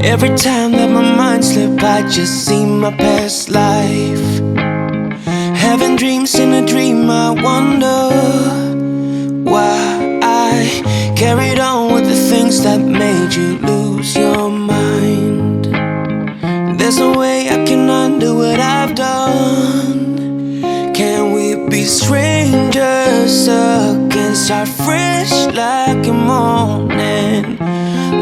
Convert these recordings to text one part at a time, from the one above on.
Every time that my mind slips, I just see my past life. Having dreams in a dream, I wonder why I carried on with the things that made you lose your mind. There's no way I can undo what I've done. Can we be strangers again? Start fresh like a morning.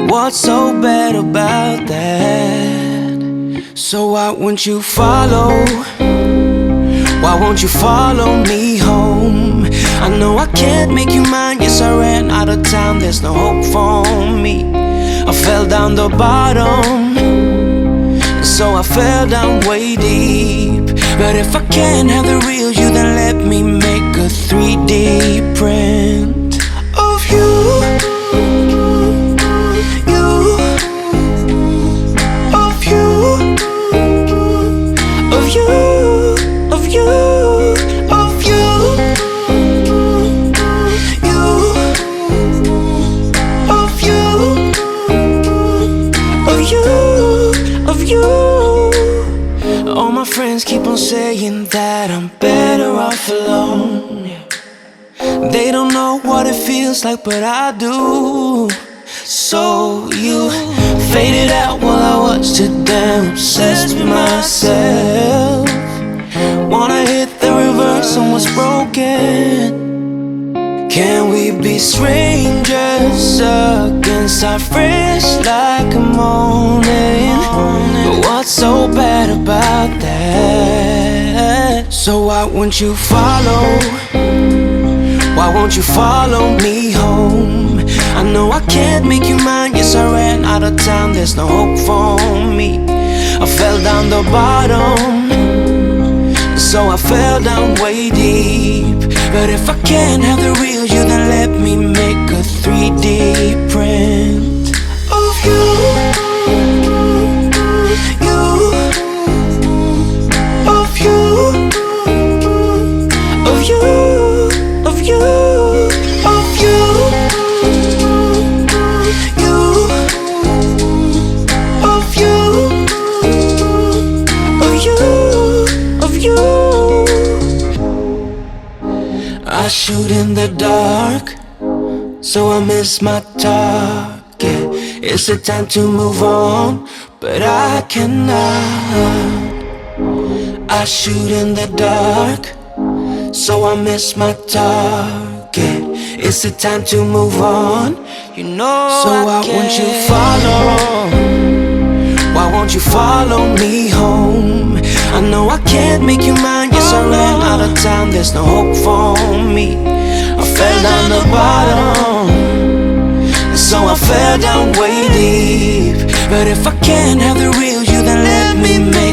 What's so bad about that? So why won't you follow? Why won't you follow me home? I know I can't make you mine. Yes, I ran out of time. There's no hope for me. I fell down the bottom, so I fell down way deep. But if I can't have the real you, then let me make a 3D print of you. All my friends keep on saying that I'm better off alone. They don't know what it feels like, but I do. So you faded out while I was too damn obsessed with myself. Wanna hit the reverse on what's broken. Can we be strangers again? Start fresh like a morning. But what's so bad about that? So why won't you follow? Why won't you follow me home? I know I can't make you mine. Yes, I ran out of time. There's no hope for me. I fell down the bottom, so I fell down way deep. But if I can't have the real you, then let me make a 3D print of you. I shoot in the dark, so I miss my target. It's the time to move on, but I cannot. I shoot in the dark, so I miss my target. It's the time to move on, you know. So why won't you follow? Why won't you follow me home? I know I can't make you mine. Yes, I ran out of time. There's no hope for me. I fell down the bottom, so I fell down way deep. But if I can't have the real you, then let me make